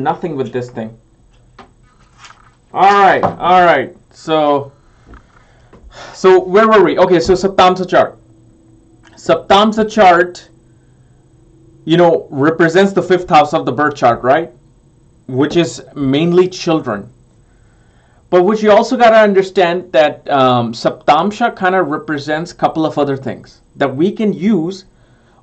nothing with this thing. All right. So where were we? Okay, so Saptamsha chart. Saptamsha chart, represents the 5th house of the birth chart, right? Which is mainly children. But what you also got to understand that Saptamsha kind of represents a couple of other things that we can use,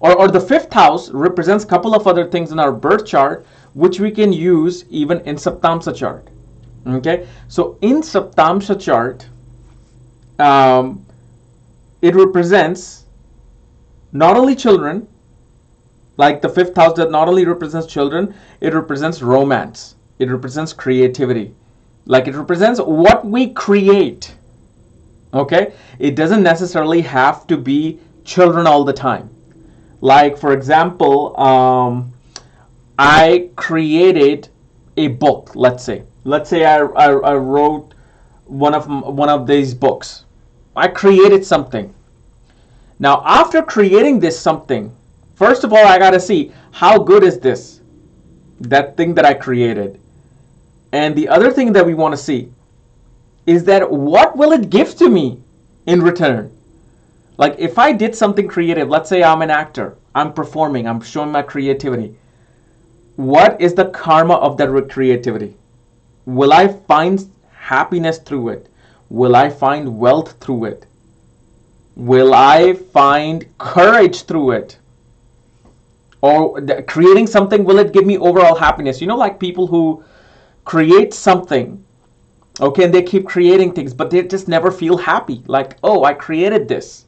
or the 5th house represents a couple of other things in our birth chart, which we can use even in Saptamsha chart. Okay, so in Saptamsha chart, it represents not only children, like the 5th house that not only represents children, it represents romance, it represents creativity, like it represents what we create. Okay, it doesn't necessarily have to be children all the time. Like, for example, I created a book. Let's say I wrote one of these books. I created something. Now, after creating this something, first of all, I gotta see how good is that thing that I created. And the other thing that we want to see is that what will it give to me in return? Like, if I did something creative, let's say I'm an actor, I'm performing, I'm showing my creativity. What is the karma of that creativity? Will I find happiness through it? Will I find wealth through it? Will I find courage through it? Or creating something, will it give me overall happiness? Like people who create something, okay, and they keep creating things, but they just never feel happy. Like, oh, I created this.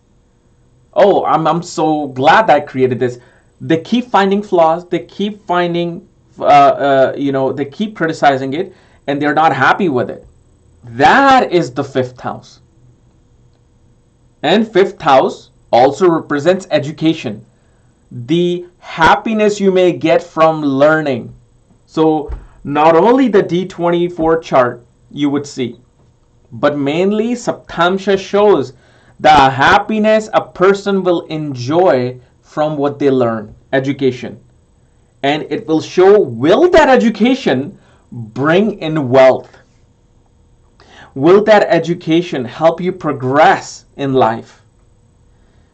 Oh, I'm so glad that I created this. They keep finding flaws. They keep finding, they keep criticizing it, and they're not happy with it. That is the 5th house. And 5th house also represents education, the happiness you may get from learning. So not only the D24 chart you would see, but mainly Saptamsha shows the happiness a person will enjoy from what they learn, education. And it will show, will that education bring in wealth? Will that education help you progress in life?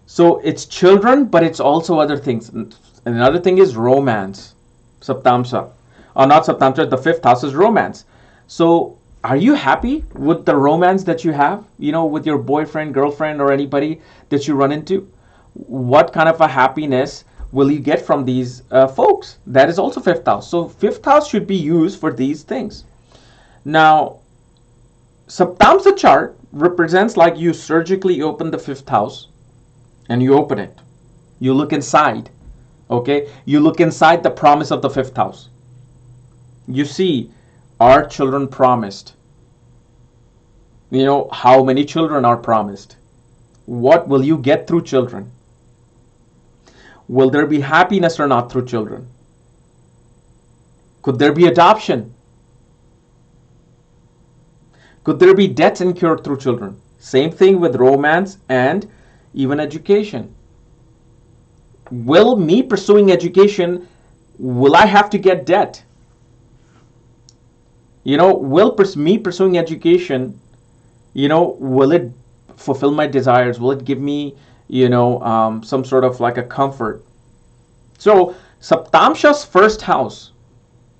So it's children, but it's also other things. And another thing is romance, Saptamsha. Or not Saptamsha, the 5th house is romance. So are you happy with the romance that you have, with your boyfriend, girlfriend, or anybody that you run into? What kind of a happiness will you get from these folks? That is also 5th house. So 5th house should be used for these things. Now, Saptamsha chart represents like you surgically open the 5th house and you open it. You look inside, okay? You look inside the promise of the 5th house. You see, are children promised? How many children are promised? What will you get through children? Will there be happiness or not through children? Could there be adoption? Could there be debts incurred through children? Same thing with romance and even education. Will me pursuing education, will I have to get debt? Will me pursuing education, will it fulfill my desires? Will it give me, some sort of like a comfort? So Saptamsha's 1st house,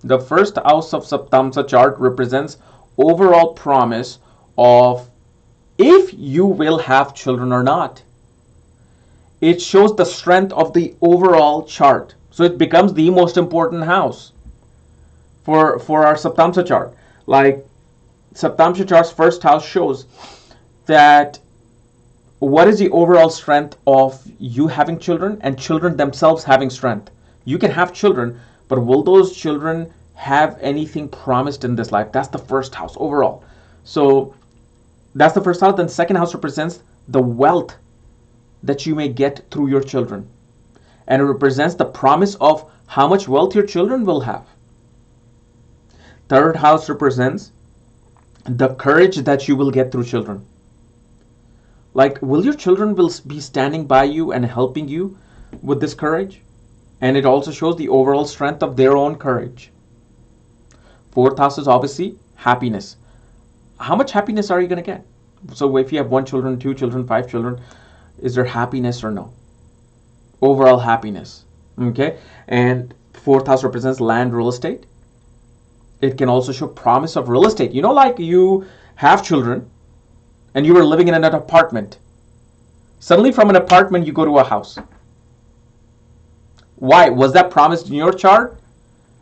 the 1st house of Saptamsha chart represents overall promise of if you will have children or not. It shows the strength of the overall chart. So it becomes the most important house for our Saptamsha chart. Like Saptamsha chart's 1st house shows that what is the overall strength of you having children and children themselves having strength. You can have children, but will those children have anything promised in this life? That's the 1st house overall. So that's the 1st house. Then 2nd house represents the wealth that you may get through your children. And it represents the promise of how much wealth your children will have. 3rd house represents the courage that you will get through children. Like, will your children will be standing by you and helping you with this courage? And it also shows the overall strength of their own courage. Fourth house is obviously happiness. How much happiness are you going to get? So if you have 1 children, 2 children, 5 children, is there happiness or no? Overall happiness. Okay. And fourth house represents land, real estate. It can also show promise of real estate. You know, like you have children and you were living in an apartment. Suddenly from an apartment you go to a house. Why? Was that promised in your chart?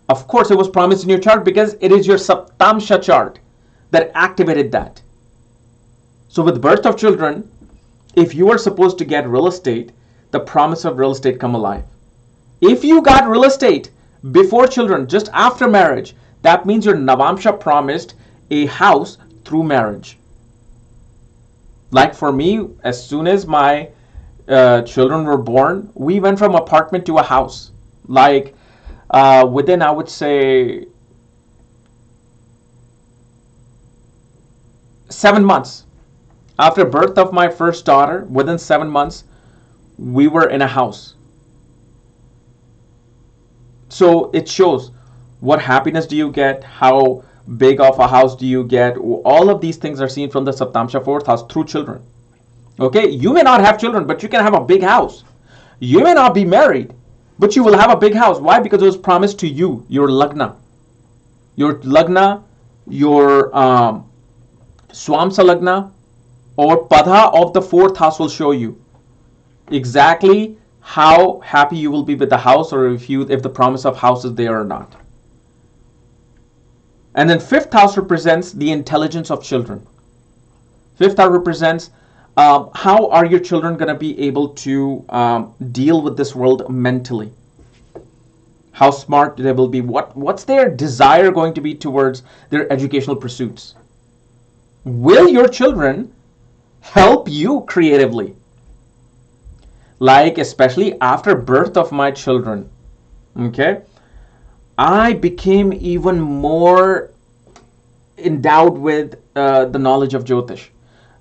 Of course it was promised in your chart because it is your Saptamsha chart that activated that. So with birth of children, if you are supposed to get real estate, the promise of real estate come alive. If you got real estate before children, just after marriage, that means your Navamsha promised a house through marriage. Like for me, as soon as my children were born, we went from apartment to a house. Like within, I would say, 7 months. After birth of my first daughter, within 7 months, we were in a house. So it shows what happiness do you get, how big of a house do you get. All of these things are seen from the Saptamsha fourth house through children. Okay, you may not have children, but you can have a big house. You may not be married, but you will have a big house. Why? Because it was promised to you, your Lagna. Your Lagna, your Swamsa Lagna, or Padha of the fourth house will show you exactly how happy you will be with the house, or if the promise of house is there or not. And then fifth house represents the intelligence of children. Fifth house represents how are your children going to be able to deal with this world mentally. How smart they will be. What's their desire going to be towards their educational pursuits? Will your children help you creatively? Like especially after birth of my children, okay, I became even more endowed with the knowledge of Jyotish.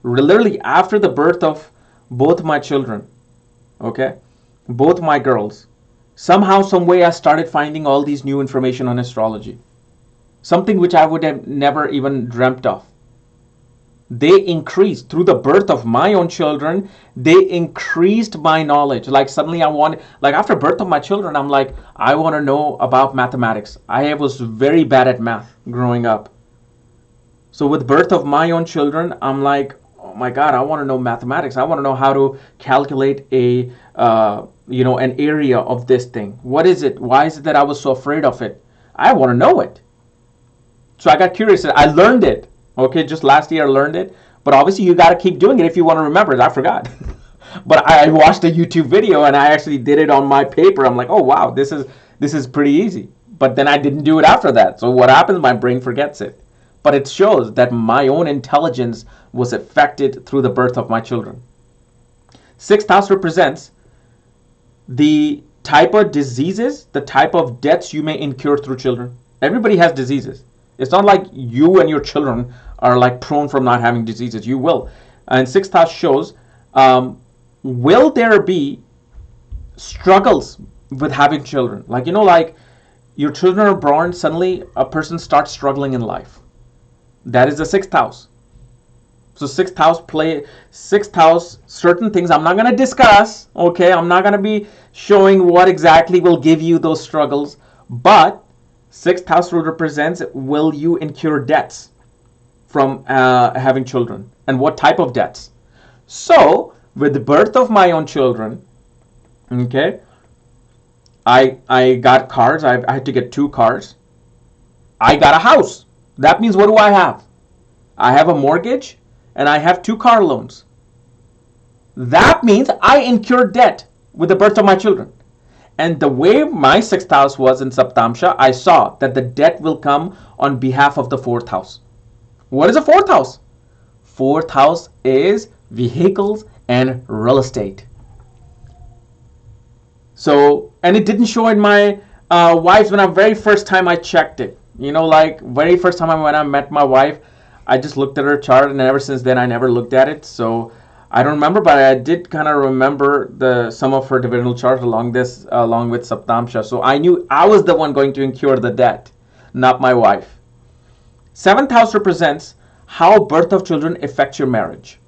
Literally after the birth of both my children, okay, both my girls, somehow, some way I started finding all these new information on astrology. Something which I would have never even dreamt of. They increased through the birth of my own children. They increased my knowledge. Like suddenly like after birth of my children, I'm like, I want to know about mathematics. I was very bad at math growing up. So with birth of my own children, I'm like, oh my God, I want to know mathematics. I want to know how to calculate an area of this thing. What is it? Why is it that I was so afraid of it? I want to know it. So I got curious. I learned it. Okay, just last year I learned it. But obviously you got to keep doing it if you want to remember it. I forgot. But I watched a YouTube video and I actually did it on my paper. I'm like, oh wow, this is pretty easy. But then I didn't do it after that. So what happens? My brain forgets it. But it shows that my own intelligence was affected through the birth of my children. Sixth house represents the type of diseases, the type of deaths you may incur through children. Everybody has diseases. It's not like you and your children are like prone from not having diseases. You will. And sixth house shows, will there be struggles with having children? Like, like your children are born, suddenly a person starts struggling in life. That is the sixth house. So sixth house, certain things I'm not going to discuss. Okay, I'm not going to be showing what exactly will give you those struggles. But sixth house represents, will you incur debts from having children, and what type of debts? So with the birth of my own children, okay, I got cars. I had to get 2 cars. I got a house. That means what do I have? I have a mortgage and I have 2 car loans. That means I incurred debt with the birth of my children. And the way my sixth house was in Saptamsha, I saw that the debt will come on behalf of the fourth house. What is the fourth house? Fourth house is vehicles and real estate. So, and it didn't show in my wife's when I very first time I checked it. Like very first time when I met my wife, I just looked at her chart, and ever since then I never looked at it. So I don't remember, but I did kind of remember some of her divisional chart along with Saptamsha. So I knew I was the one going to incur the debt, not my wife. Seventh house represents how birth of children affects your marriage.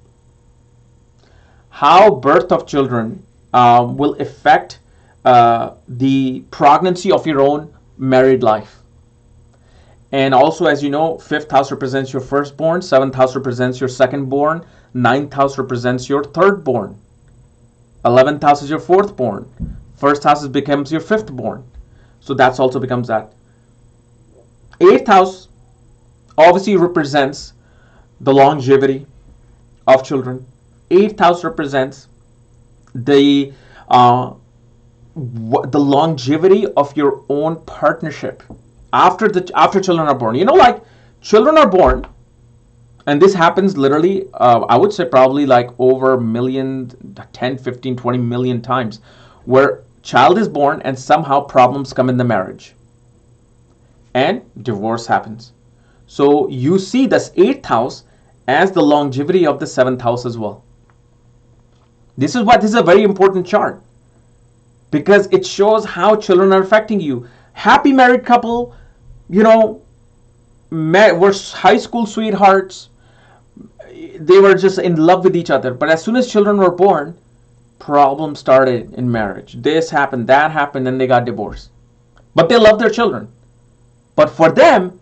How birth of children will affect the pregnancy of your own married life. And also, as you know, fifth house represents your firstborn, seventh house represents your secondborn, ninth house represents your thirdborn, 11th house is your fourthborn, first house becomes your fifthborn. So that's also becomes that. Eighth house obviously represents the longevity of children. Eighth house represents the longevity of your own partnership after children are born. You know, like children are born, and this happens literally, I would say probably like over a million, 10, 15, 20 million times, where child is born and somehow problems come in the marriage and divorce happens. So you see this eighth house as the longevity of the seventh house as well. This is a very important chart because it shows how children are affecting you. Happy married couple, you know, were high school sweethearts. They were just in love with each other. But as soon as children were born, problems started in marriage. This happened, that happened, and they got divorced. But they love their children. But for them,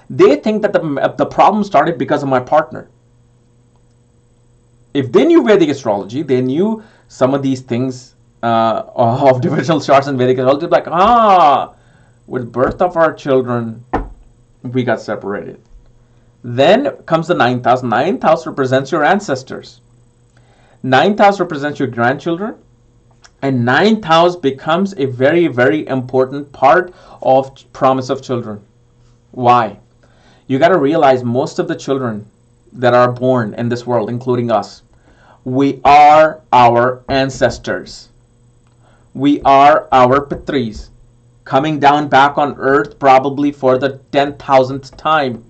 they think that the problem started because of my partner. If they knew Vedic astrology, they knew some of these things of divisional charts and Vedic astrology, like, with birth of our children, we got separated. Then comes the ninth house. Ninth house represents your ancestors. Ninth house represents your grandchildren. And ninth house becomes a very, very important part of promise of children. Why? You got to realize most of the children that are born in this world, including us, we are our ancestors. We are our Pitris, coming down back on earth probably for the 10,000th time.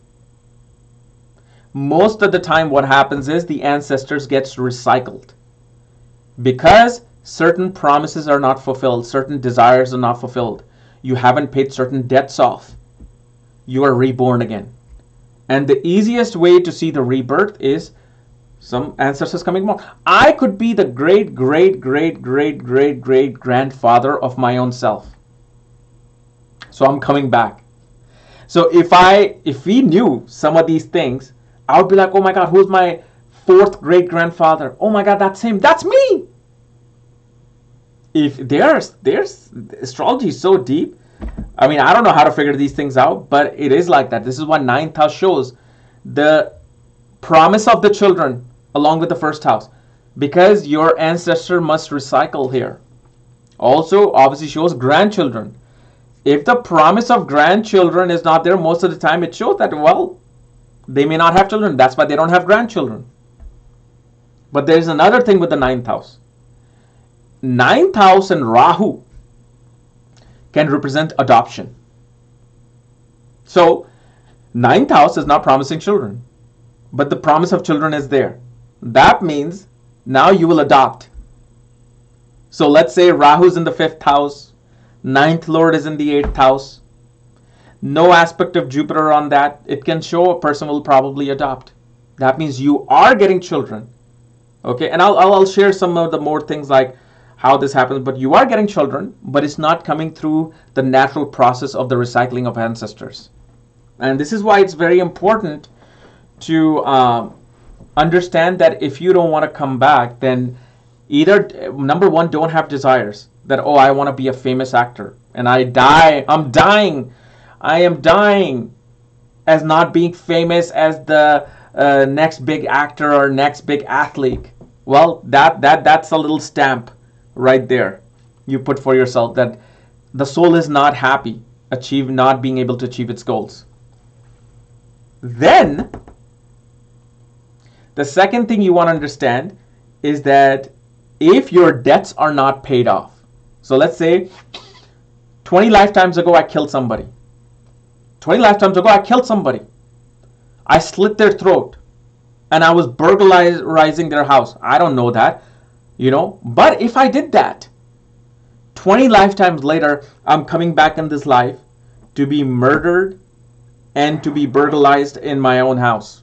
Most of the time what happens is the ancestors gets recycled because certain promises are not fulfilled, certain desires are not fulfilled. You haven't paid certain debts off. You are reborn again. And the easiest way to see the rebirth is some ancestors coming more. I could be the great, great, great, great, great, great grandfather of my own self. So I'm coming back. So if we knew some of these things, I would be like, oh my God, who's my fourth great grandfather? Oh my God, that's him. That's me. If there's astrology is so deep. I mean, I don't know how to figure these things out, but it is like that. This is what ninth house shows. The promise of the children along with the first house, because your ancestor must recycle here. Also, obviously shows grandchildren. If the promise of grandchildren is not there, most of the time it shows that, well, they may not have children. That's why they don't have grandchildren. But there's another thing with the ninth house. Ninth house and Rahu can represent adoption. So, ninth house is not promising children, but the promise of children is there. That means now you will adopt. So let's say Rahu's in the fifth house, ninth lord is in the eighth house. No aspect of Jupiter on that. It can show a person will probably adopt. That means you are getting children. Okay, and I'll share some of the more things like how this happens, but you are getting children, but it's not coming through the natural process of the recycling of ancestors. And this is why it's very important to understand that if you don't want to come back, then either, number one, don't have desires that, oh, I want to be a famous actor and I'm dying as not being famous as the next big actor or next big athlete. Well, that's a little stamp right there you put for yourself that the soul is not happy, not being able to achieve its goals. Then the second thing you want to understand is that if your debts are not paid off, so let's say 20 lifetimes ago I killed somebody. 20 lifetimes ago I killed somebody. I slit their throat and I was burglarizing their house. I don't know that, but if I did that, 20 lifetimes later, I'm coming back in this life to be murdered and to be burglarized in my own house.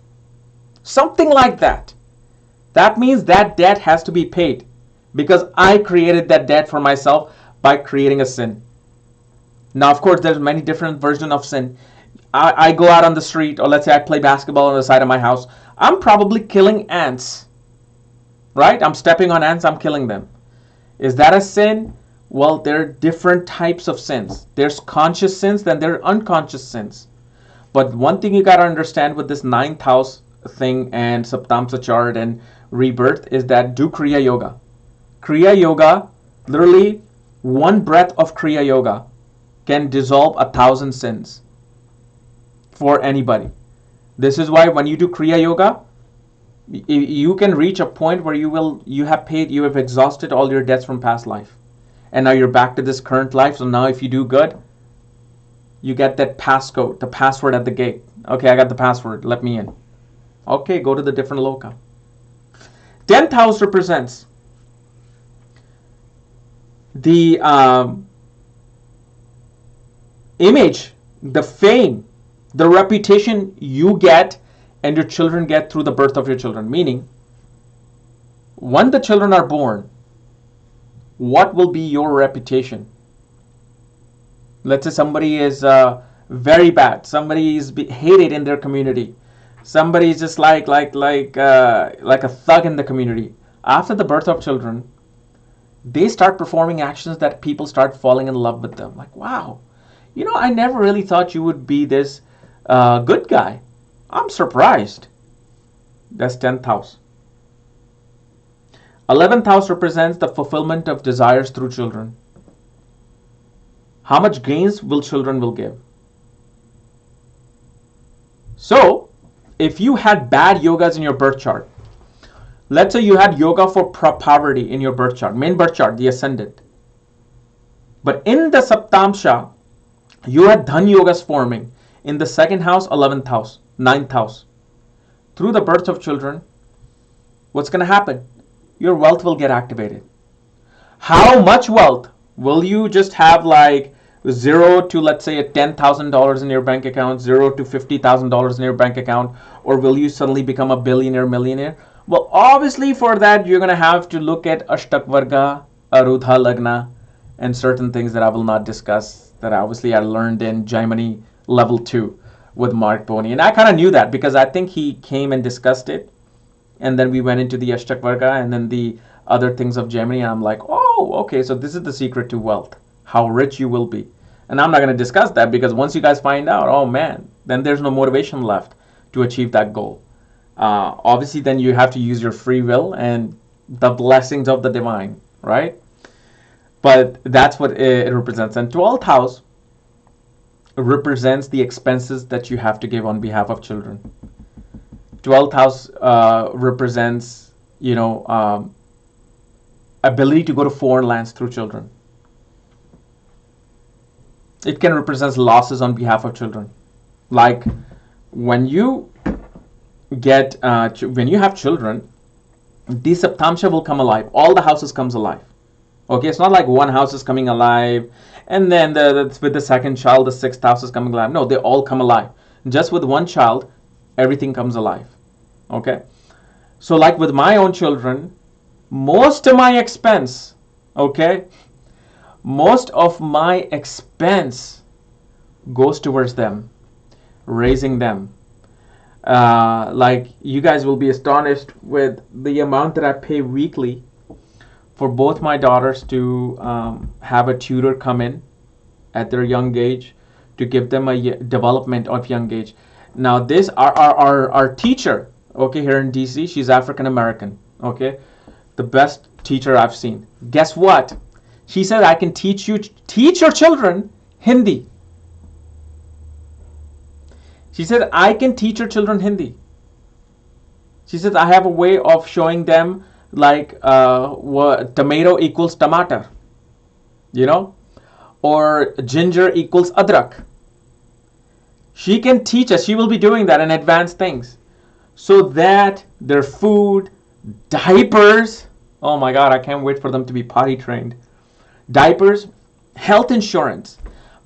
Something like that. That means that debt has to be paid because I created that debt for myself by creating a sin. Now, of course, there's many different versions of sin. I go out on the street, or let's say I play basketball on the side of my house. I'm probably killing ants, right? I'm stepping on ants, I'm killing them. Is that a sin? Well, there are different types of sins. There's conscious sins, then there are unconscious sins. But one thing you got to understand with this ninth house thing and Saptamsha chart and rebirth is that do Kriya Yoga. Kriya Yoga, literally one breath of Kriya Yoga can dissolve 1,000 sins for anybody. This is why when you do Kriya Yoga, you can reach a point where you have exhausted all your debts from past life. And now you're back to this current life. So now if you do good, you get that passcode, the password at the gate. Okay, I got the password. Let me in. Okay, go to the different loka. 10th house represents the image, the fame, the reputation you get and your children get through the birth of your children. Meaning, when the children are born, what will be your reputation? Let's say somebody is very bad. Somebody is hated in their community. Somebody is just like a thug in the community. After the birth of children, they start performing actions that people start falling in love with them. Like, wow, I never really thought you would be this good guy. I'm surprised. That's 10th house. 11th house represents the fulfillment of desires through children. How much gains will children will give? So, if you had bad yogas in your birth chart, let's say you had yoga for poverty in your birth chart, main birth chart, the ascendant. But in the Saptamsha, you had dhan yogas forming in the 2nd house, 11th house, 9th house. Through the birth of children, what's going to happen? Your wealth will get activated. How much wealth? Will you just have like 0 to, let's say, $10,000 in your bank account, 0 to $50,000 in your bank account, or will you suddenly become a billionaire, millionaire? Well, obviously for that, you're going to have to look at Ashtakvarga, Arudha Lagna, and certain things that I will not discuss that obviously I learned in Jaimini level 2 with Mark Boney. And I kind of knew that because I think he came and discussed it. And then we went into the Ashtakvarga and then the other things of Gemini. And I'm like, oh, okay, so this is the secret to wealth, how rich you will be. And I'm not going to discuss that because once you guys find out, oh man, then there's no motivation left to achieve that goal. Obviously, then you have to use your free will and the blessings of the divine, right? But that's what it represents. And 12th house represents the expenses that you have to give on behalf of children. 12th house represents, ability to go to foreign lands through children. It can represent losses on behalf of children. Like when you when you have children, the Saptamsha will come alive. All the houses comes alive. Okay, it's not like one house is coming alive and then with the second child, the 6th house is coming alive. No, they all come alive. Just with one child, everything comes alive. Okay, so like with my own children, most of my expense goes towards them, raising them. Like you guys will be astonished with the amount that I pay weekly for both my daughters to have a tutor come in at their young age to give them a development of young age. Now this our teacher, okay, here in DC, she's African American, okay, the best teacher I've seen. Guess what? She said, I can teach your children Hindi. She said, I can teach your children Hindi. She said, I have a way of showing them like what tomato equals tomato, or ginger equals adrak. She can teach us. She will be doing that in advanced things. So that their food, diapers, oh my God, I can't wait for them to be potty trained. Diapers, health insurance.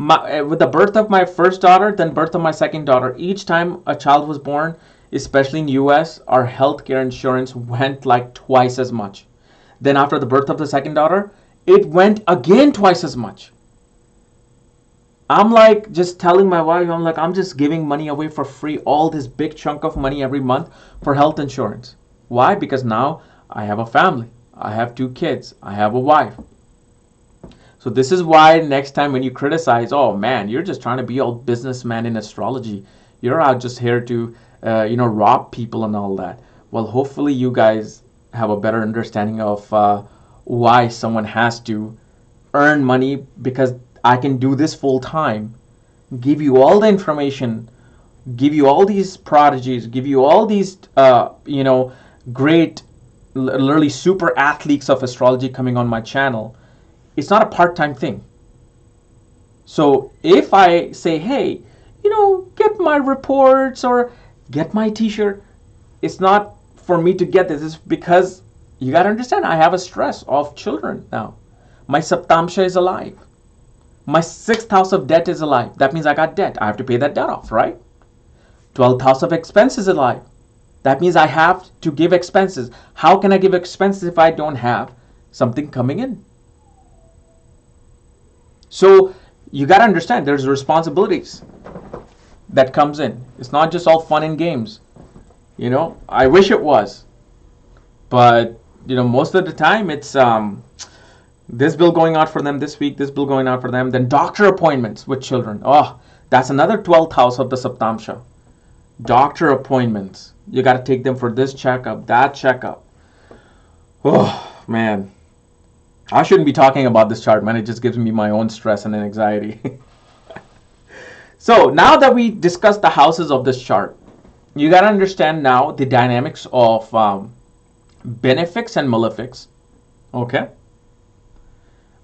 With the birth of my first daughter, then birth of my second daughter, each time a child was born, especially in US, our healthcare insurance went like twice as much. Then after the birth of the second daughter, it went again twice as much. I'm like just telling my wife, I'm like, I'm just giving money away for free, all this big chunk of money every month for health insurance. Why? Because now I have a family. I have 2 kids. I have a wife. So this is why next time when you criticize, oh man, you're just trying to be all businessman in astrology. You're out just here to, rob people and all that. Well, hopefully you guys have a better understanding of why someone has to earn money, because I can do this full time, give you all the information, give you all these prodigies, give you all these, great, literally super athletes of astrology coming on my channel. It's not a part-time thing. So if I say, hey, get my reports or get my t-shirt, it's not for me to get this. It's because you got to understand, I have a stress of children now. My Saptamsha is alive. My 6th house of debt is alive. That means I got debt. I have to pay that debt off, right? 12th house of expenses is alive. That means I have to give expenses. How can I give expenses if I don't have something coming in? So you got to understand, there's responsibilities that comes in. It's not just all fun and games. I wish it was. But, most of the time it's this bill going out for them this week, this bill going out for them. Then doctor appointments with children. Oh, that's another 12th house of the Saptamsha. Doctor appointments. You got to take them for this checkup, that checkup. Oh, man. I shouldn't be talking about this chart, man. It just gives me my own stress and anxiety. So now that we discussed the houses of this chart, you got to understand now the dynamics of benefics and malefics. Okay?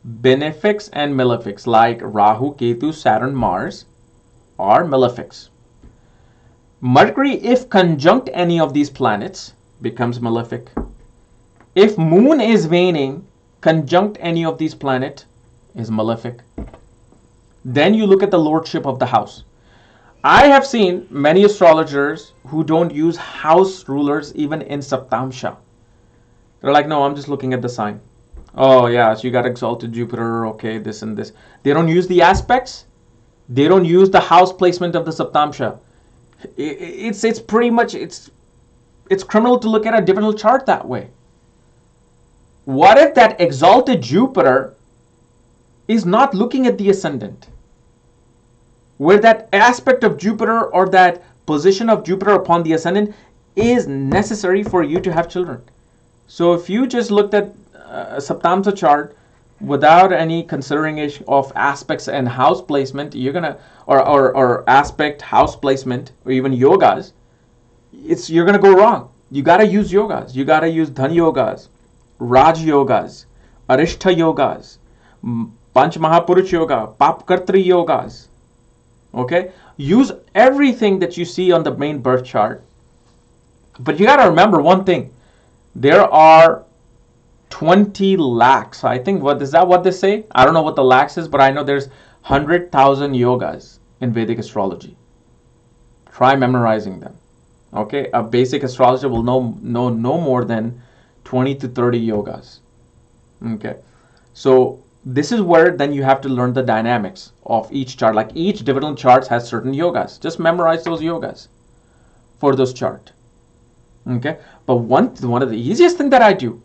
Benefics and malefics, like Rahu, Ketu, Saturn, Mars, are malefics. Mercury, if conjunct any of these planets, becomes malefic. If Moon is waning, conjunct any of these planets, is malefic. Then you look at the lordship of the house. I have seen many astrologers who don't use house rulers even in Saptamsha. They're like, no, I'm just looking at the sign. Oh yeah, so you got exalted Jupiter, okay, this and this. They don't use the aspects. They don't use the house placement of the Saptamsha. It's pretty much, it's criminal to look at a divisional chart that way. What if that exalted Jupiter is not looking at the ascendant? Where that aspect of Jupiter or that position of Jupiter upon the ascendant is necessary for you to have children. So if you just looked at a Saptamsha chart without any consideration of aspects and house placement, you're gonna or aspect, house placement, or even yogas, you're gonna go wrong. You gotta use yogas. You gotta use Dhan yogas, Raj yogas, Arishta yogas, Panch Mahapurush yoga, Papkartri yogas. Okay? Use everything that you see on the main birth chart. But you gotta remember one thing. There are 20 lakhs. I think, what is that what they say? I don't know what the lakhs is, but I know there's 100,000 yogas in Vedic astrology. Try memorizing them. Okay? A basic astrologer will know no more than 20 to 30 yogas. Okay? So this is where then you have to learn the dynamics of each chart. Like each divisional chart has certain yogas. Just memorize those yogas for those chart. Okay? But one of the easiest thing that I do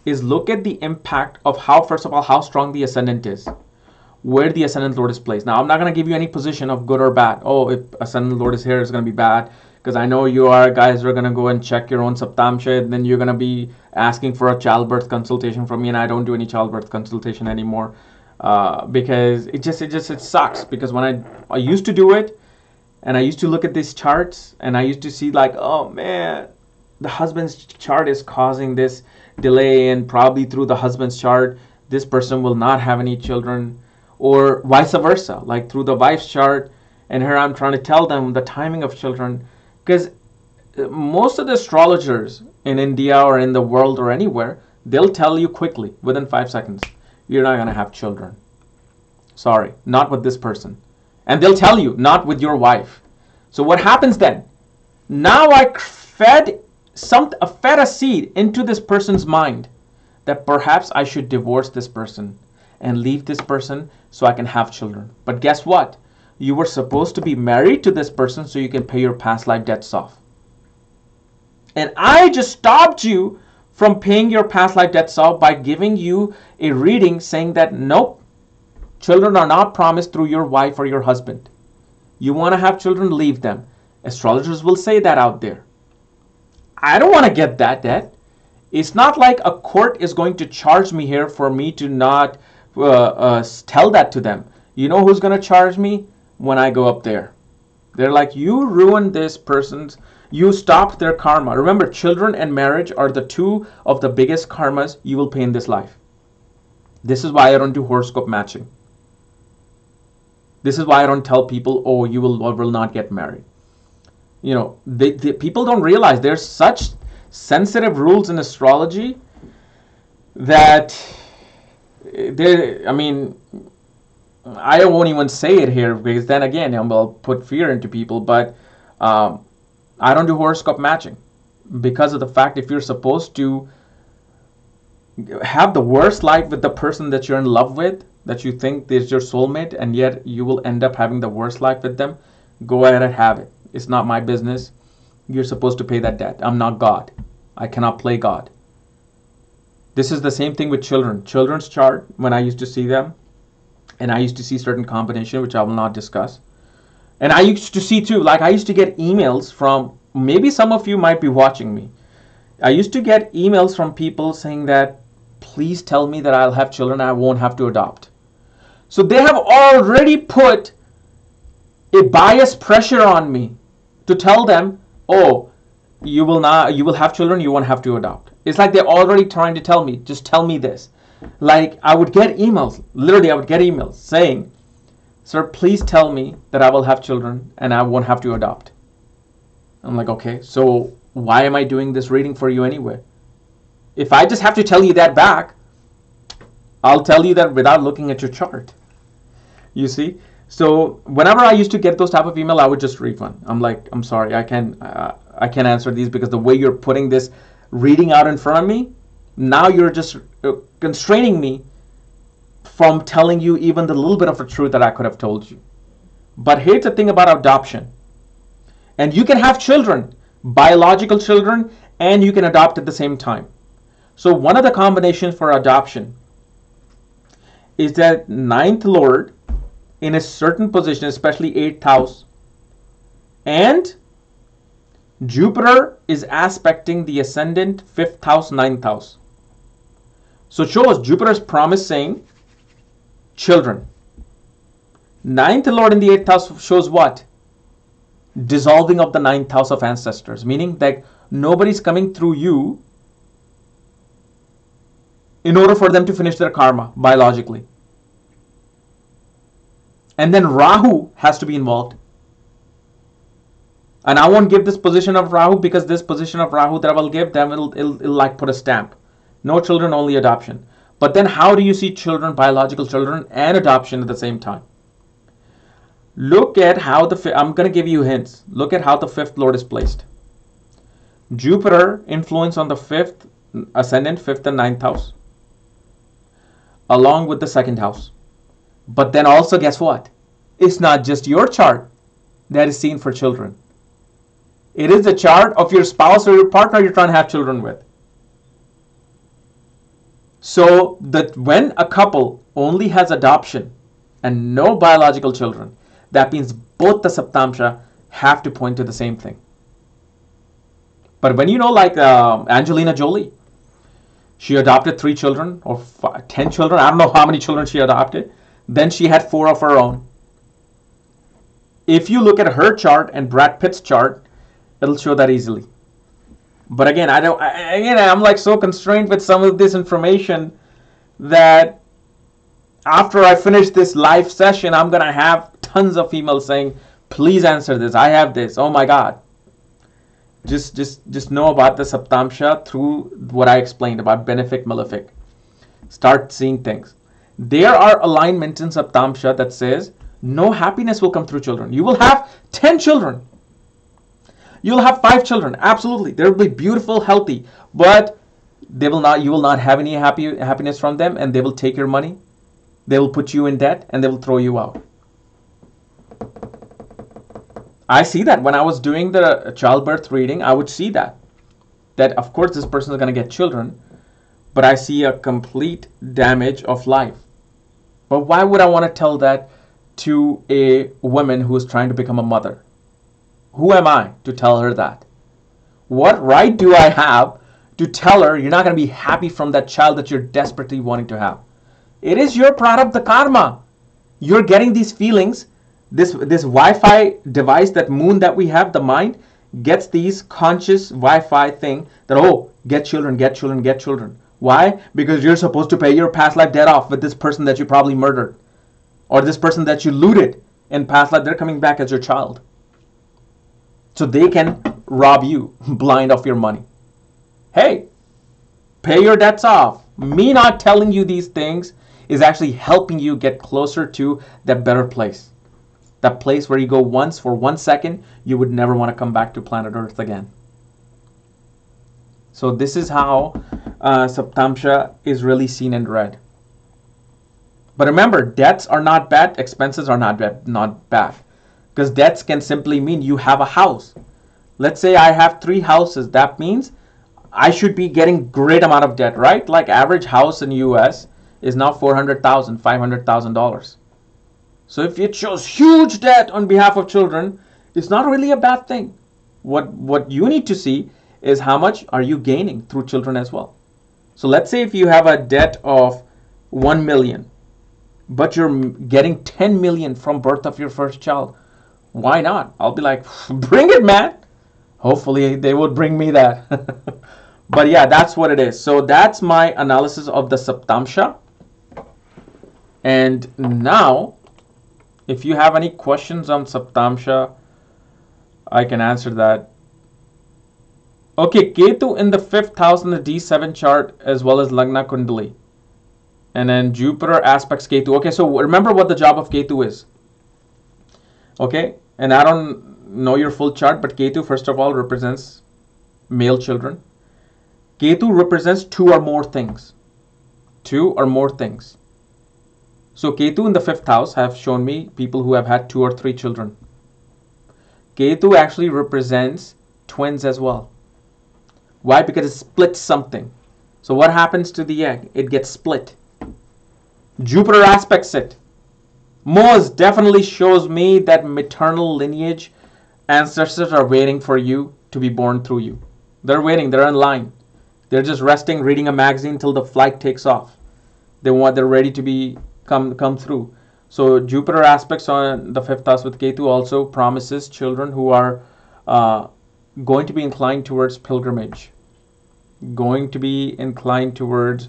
is look at the impact of how, first of all, how strong the ascendant is, where the ascendant lord is placed. Now, I'm not going to give you any position of good or bad. Oh, if ascendant lord is here, it's going to be bad. Because I know you guys are going to go and check your own Saptamsha, and then you're going to be asking for a childbirth consultation from me, and I don't do any childbirth consultation anymore. Because it sucks. Because when I used to do it, and I used to look at these charts, and I used to see like, oh man, the husband's chart is causing this delay, and probably through the husband's chart this person will not have any children, or vice versa, like through the wife's chart, and here I'm trying to tell them the timing of children, because most of the astrologers in India or in the world or anywhere, they'll tell you quickly within 5 seconds you're not going to have children. Sorry, not with this person. And they'll tell you, not with your wife. So what happens then? Now I fed a seed into this person's mind that perhaps I should divorce this person and leave this person so I can have children. But guess what? You were supposed to be married to this person so you can pay your past life debts off. And I just stopped you from paying your past life debts off by giving you a reading saying that nope, children are not promised through your wife or your husband. You want to have children, leave them. Astrologers will say that out there. I don't want to get that debt. It's not like a court is going to charge me here for me to not tell that to them. You know who's going to charge me? When I go up there. They're like, you ruined this person's, you stopped their karma. Remember, children and marriage are the two of the biggest karmas you will pay in this life. This is why I don't do horoscope matching. This is why I don't tell people, oh, you will or will not get married. You know, people don't realize there's such sensitive rules in astrology that I won't even say it here because then again I'll put fear into people, but I don't do horoscope matching because of the fact if you're supposed to have the worst life with the person that you're in love with, that you think is your soulmate, and yet you will end up having the worst life with them, go ahead and have it. It's not my business. You're supposed to pay that debt. I'm not God. I cannot play God. This is the same thing with children. Children's chart, when I used to see them, and I used to see certain combination, which I will not discuss. And I used to see too, like I used to get emails from, maybe some of you might be watching me. I used to get emails from people saying that, please tell me that I'll have children, I won't have to adopt. So they have already put a bias pressure on me to tell them, oh, you will have children, you won't have to adopt. It's like they're already trying to tell me, just tell me this. Like I would get emails, literally I would get emails saying, sir, please tell me that I will have children and I won't have to adopt. I'm like, okay, so why am I doing this reading for you anyway? If I just have to tell you that back, I'll tell you that without looking at your chart. You see? So whenever I used to get those type of email, I would just refund. I'm like, I'm sorry, I can't answer these because the way you're putting this reading out in front of me, now you're just constraining me from telling you even the little bit of a truth that I could have told you. But here's the thing about adoption. And you can have children, biological children, and you can adopt at the same time. So one of the combinations for adoption is that ninth lord in a certain position, especially 8th house, and Jupiter is aspecting the ascendant 5th house, 9th house. So it shows Jupiter's promising children. 9th lord in the 8th house shows what? Dissolving of the 9th house of ancestors, meaning that nobody's coming through you in order for them to finish their karma biologically. And then Rahu has to be involved. And I won't give this position of Rahu because this position of Rahu that I will give them, it'll like put a stamp. No children, only adoption. But then how do you see children, biological children, and adoption at the same time? Look at how I'm going to give you hints. Look at how the 5th lord is placed. Jupiter influence on the 5th, ascendant, 5th and 9th house. Along with the 2nd house. But then also guess what? It's not just your chart that is seen for children. It is the chart of your spouse or your partner you're trying to have children with. So that when a couple only has adoption and no biological children, that means both the Saptamsha have to point to the same thing. But when you know, like Angelina Jolie, she adopted 3 children or 10 children. I don't know how many children she adopted. Then she had 4 of her own. If you look at her chart and Brad Pitt's chart, it'll show that easily. But again, I'm like so constrained with some of this information that after I finish this live session, I'm going to have tons of emails saying, please answer this. I have this. Oh my God. Just know about the Saptamsha through what I explained about benefic, malefic. Start seeing things. There are alignments in Saptamsha that says no happiness will come through children. You will have 10 children. You'll have 5 children. Absolutely. They'll be beautiful, healthy, but they will not. You will not have any happiness from them, and they will take your money. They will put you in debt, and they will throw you out. I see that when I was doing the childbirth reading. I would see that of course this person is going to get children, but I see a complete damage of life. But why would I want to tell that to a woman who is trying to become a mother? Who am I to tell her that? What right do I have to tell her you're not going to be happy from that child that you're desperately wanting to have? It is your prarabdha karma. You're getting these feelings. This Wi-Fi device, that moon that we have, the mind, gets these conscious Wi-Fi thing that, oh, get children, get children, get children. Why? Because you're supposed to pay your past life debt off with this person that you probably murdered, or this person that you looted in past life. They're coming back as your child, so they can rob you blind of your money. Hey, pay your debts off. Me not telling you these things is actually helping you get closer to that better place. That place where you go once for 1 second, you would never want to come back to planet Earth again. So this is how Saptamsha is really seen and read. But remember, debts are not bad, expenses are not bad. Because debts can simply mean you have a house. Let's say I have 3 houses. That means I should be getting great amount of debt, right? Like average house in US is now $400,000, $500,000. So if it shows huge debt on behalf of children, it's not really a bad thing. What you need to see is how much are you gaining through children as well. So let's say if you have a debt of 1 million, but you're getting 10 million from birth of your first child, why not? I'll be like, bring it, man. Hopefully they would bring me that. But yeah, that's what it is. So that's my analysis of the Saptamsha. And now, if you have any questions on Saptamsha, I can answer that. Okay, Ketu in the 5th house in the D7 chart as well as Lagna Kundali. And then Jupiter aspects Ketu. Okay, so remember what the job of Ketu is. Okay, and I don't know your full chart, but Ketu first of all represents male children. Ketu represents 2 or more things. 2 or more things. So Ketu in the 5th house have shown me people who have had 2 or 3 children. Ketu actually represents twins as well. Why? Because it splits something. So what happens to the egg? It gets split. Jupiter aspects it. Most definitely shows me that maternal lineage ancestors are waiting for you to be born through you. They're waiting. They're in line. They're just resting, reading a magazine till the flight takes off. They're ready to be come through. So Jupiter aspects on the 5th house with Ketu also promises children who are going to be inclined towards pilgrimage, going to be inclined towards,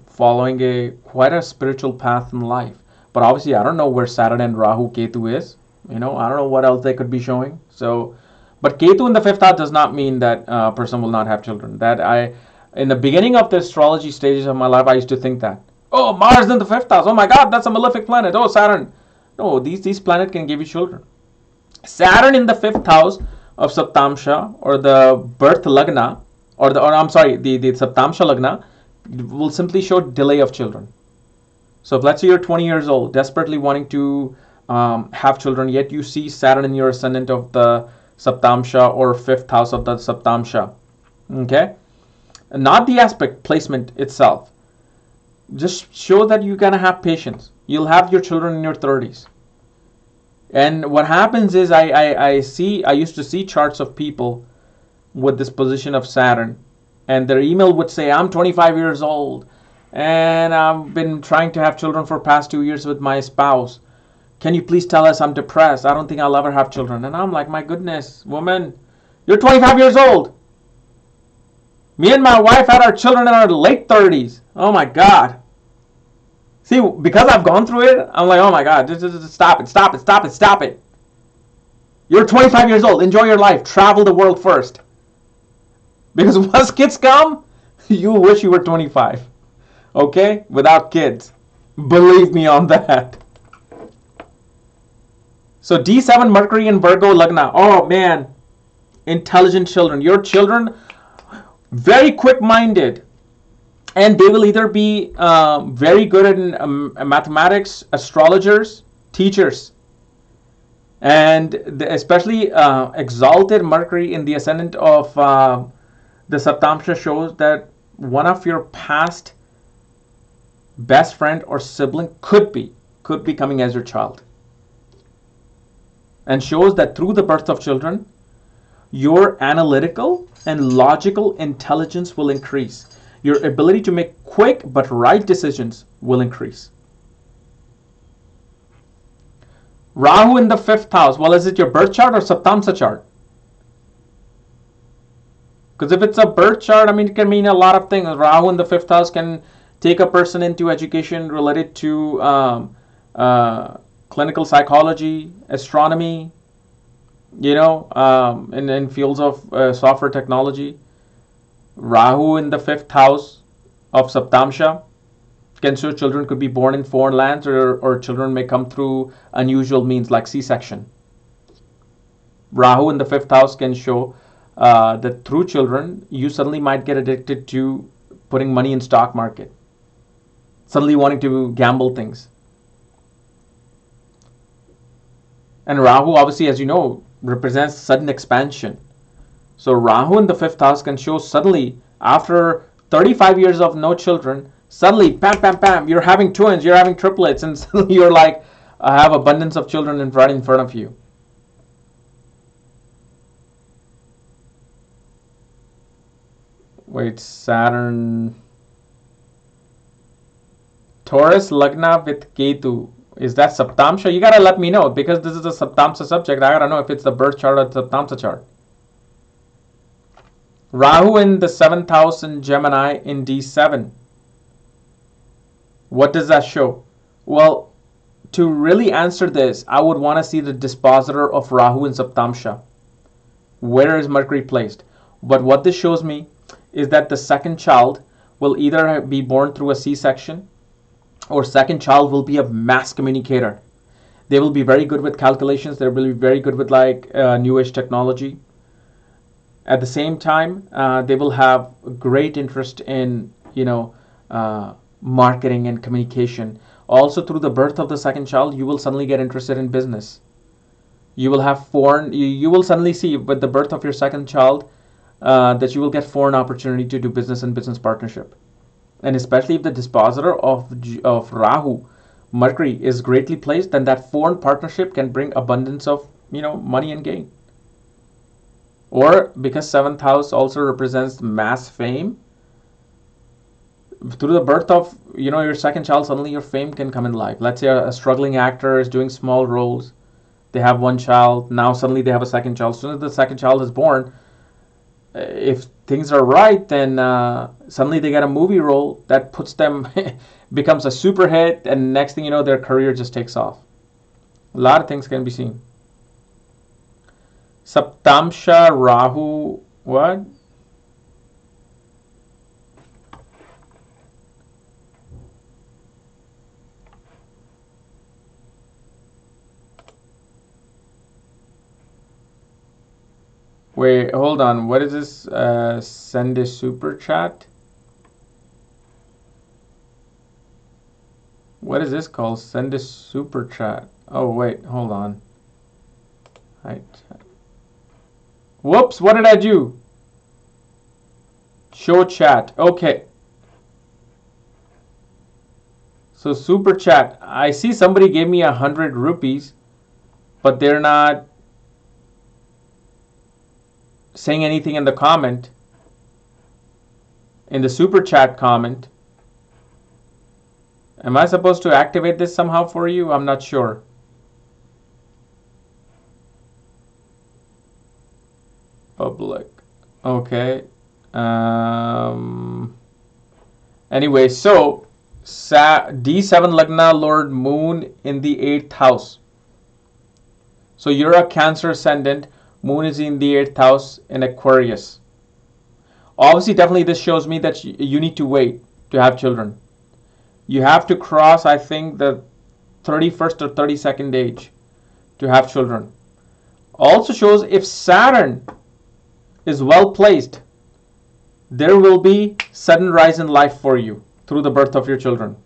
following quite a spiritual path in life. But obviously, I don't know where Saturn and Rahu Ketu is. I don't know what else they could be showing. So, but Ketu in the 5th house does not mean that a person will not have children. In the beginning of the astrology stages of my life, I used to think that. Oh, Mars in the 5th house. Oh my God, that's a malefic planet. Oh, Saturn. No, these planets can give you children. Saturn in the 5th house of Saptamsha, or the birth lagna, the Saptamsha lagna, will simply show delay of children. So if let's say you're 20 years old, desperately wanting to have children, yet you see Saturn in your ascendant of the Saptamsha or 5th house of the Saptamsha. Okay? Not the aspect placement itself. Just show that you're going to have patience. You'll have your children in your 30s. And what happens is I used to see charts of people with this position of Saturn, and their email would say, I'm 25 years old and I've been trying to have children for past 2 years with my spouse. Can you please tell us? I'm depressed. I don't think I'll ever have children. And I'm like, my goodness, woman, you're 25 years old. Me and my wife had our children in our late 30s. Oh my God. See, because I've gone through it, I'm like, oh my God, just stop it. You're 25 years old. Enjoy your life. Travel the world first. Because once kids come, you wish you were 25. Okay? Without kids. Believe me on that. So D7 Mercury in Virgo Lagna. Oh man, intelligent children. Your children, very quick-minded, and they will either be very good in mathematics, astrologers, teachers, and especially exalted Mercury in the ascendant of the Saptamsha shows that one of your past best friend or sibling could be coming as your child, and shows that through the birth of children, your analytical and logical intelligence will increase. Your ability to make quick but right decisions will increase. Rahu in the 5th house. Well, is it your birth chart or Saptamsha chart? Because if it's a birth chart, I mean, it can mean a lot of things. Rahu in the 5th house can take a person into education related to clinical psychology, astronomy, in fields of software technology. Rahu in the 5th house of Saptamsha can show children could be born in foreign lands, or children may come through unusual means like C-section. Rahu in the 5th house can show that through children, you suddenly might get addicted to putting money in stock market, suddenly wanting to gamble things. And Rahu, obviously, as you know, represents sudden expansion. So Rahu in the 5th house can show suddenly, after 35 years of no children, suddenly, bam, bam, bam, you're having twins, you're having triplets, and suddenly you're like, I have abundance of children in front of you. Wait, Saturn, Taurus Lagna with Ketu. Is that Saptamsha? You gotta let me know, because this is a Saptamsha subject. I gotta know if it's the birth chart or the Saptamsha chart. Rahu in the 7th house in Gemini in D7. What does that show? Well, to really answer this, I would want to see the dispositor of Rahu in Saptamsha. Where is Mercury placed? But what this shows me is that the second child will either be born through a C-section, or second child will be a mass communicator. They will be very good with calculations. They will be very good with new age technology. At the same time, they will have great interest in marketing and communication. Also, through the birth of the second child, you will suddenly get interested in business. You will have you will suddenly see with the birth of your second child that you will get foreign opportunity to do business and business partnership. And especially if the dispositor of Rahu, Mercury, is greatly placed, then that foreign partnership can bring abundance of money and gain. Or because 7th house also represents mass fame, through the birth of your second child, suddenly your fame can come in life. Let's say a struggling actor is doing small roles. They have one child. Now suddenly they have a second child. As soon as the second child is born, if things are right, then suddenly they get a movie role that puts them, becomes a super hit, and next thing you know, their career just takes off. A lot of things can be seen. Saptamsha, Rahu, what? Wait, hold on. What is this? Send a super chat? What is this called? Send a super chat. Oh, wait, hold on. Right. Whoops, what did I do? Show chat. Okay. So super chat. I see somebody gave me 100 rupees, but they're not saying anything in the comment, in the super chat comment. Am I supposed to activate this somehow for you? I'm not sure. Public. Okay. Anyway, so D7 Lagna, Lord Moon in the 8th house. So you're a Cancer ascendant. Moon is in the 8th house in Aquarius. Obviously, definitely this shows me that you need to wait to have children. You have to cross, I think, the 31st or 32nd age to have children. Also shows if Saturn is well placed, there will be sudden rise in life for you through the birth of your children.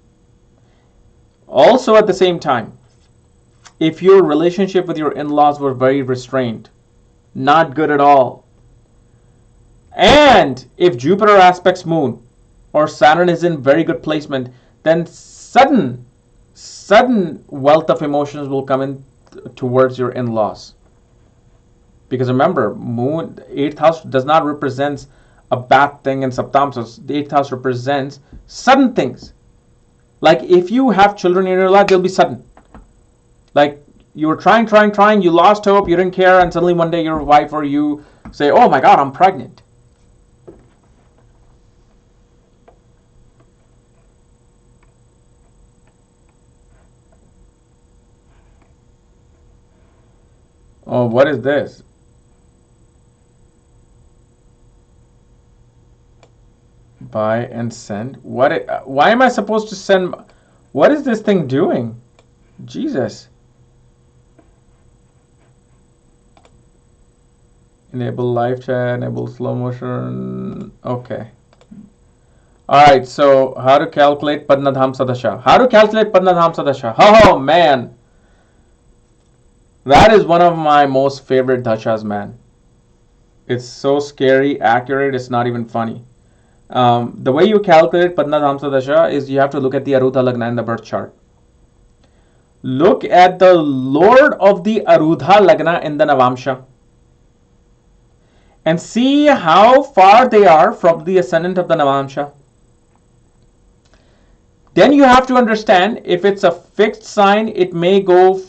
Also at the same time, if your relationship with your in-laws were very restrained, not good at all, and if Jupiter aspects Moon or Saturn is in very good placement, then sudden wealth of emotions will come in towards your in-laws. Because remember, Moon, the 8th house does not represent a bad thing in Saptamsha. The 8th house represents sudden things. Like if you have children in your life, they'll be sudden. Like you were trying, you lost hope, you didn't care, and suddenly one day your wife or you say, oh my God, I'm pregnant. Oh, what is this? Buy and send. Why am I supposed to send? What is this thing doing? Jesus. Enable live chat, enable slow motion. Okay. Alright, so how to calculate Padnadhamsa Dasha. How to calculate Padnadhamsa Dasha. Oh man. That is one of my most favorite dashas, man. It's so scary, accurate, it's not even funny. The way you calculate Padnadhamsa Dasha is you have to look at the Arudha Lagna in the birth chart. Look at the Lord of the Arudha Lagna in the Navamsha. And see how far they are from the ascendant of the Navamsha. Then you have to understand if it's a fixed sign, it may go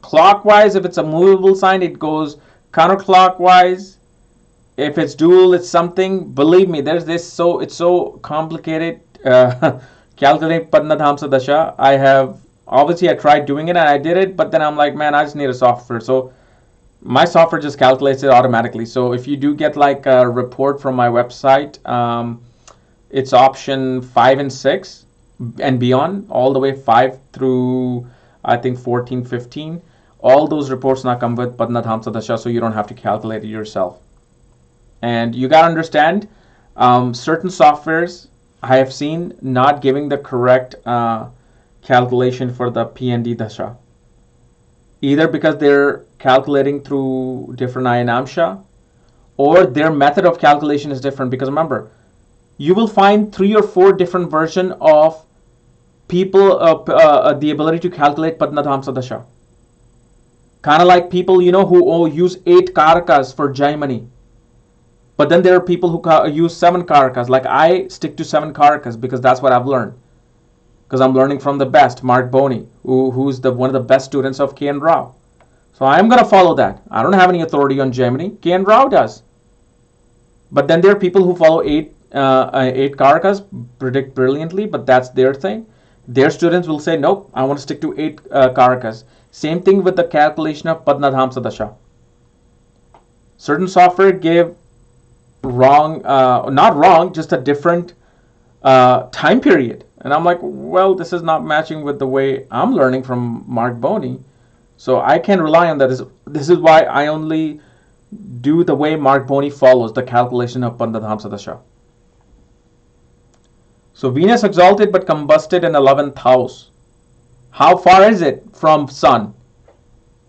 clockwise. If it's a movable sign, it goes counterclockwise. If it's dual, it's something. Believe me, there's this. It's so complicated. Calculate Padnadhamsa Dasha. I tried doing it and I did it, but then I'm like, man, I just need a software. So my software just calculates it automatically. So if you do get like a report from my website, it's option 5 and 6 and beyond, all the way 5 through I think 14, 15. All those reports now come with Padnadhamsa Dasha, so you don't have to calculate it yourself. And you got to understand, certain softwares I have seen not giving the correct calculation for the PND Dasha. Either because they're calculating through different Ayanamsha, or their method of calculation is different. Because remember, you will find 3 or 4 different versions of people, the ability to calculate Padnadhamsa Dasha. Kind of like people, who use 8 Karakas for Jaimani. But then there are people who use 7 Karakas. Like I stick to 7 Karakas because that's what I've learned. Because I'm learning from the best, Mark Boney, who's one of the best students of K and Rao. So I'm going to follow that. I don't have any authority on Gemini. K and Rao does. But then there are people who follow 8 Karakas, predict brilliantly, but that's their thing. Their students will say, nope, I want to stick to 8 Karakas. Same thing with the calculation of Padnadhamsa Dasha. Certain software give wrong, not wrong, just a different time period. And I'm like, well, this is not matching with the way I'm learning from Mark Boney. So I can rely on that. This is why I only do the way Mark Boney follows the calculation of Padnadhamsa Dasha. So Venus exalted but combusted in 11th house. How far is it from Sun?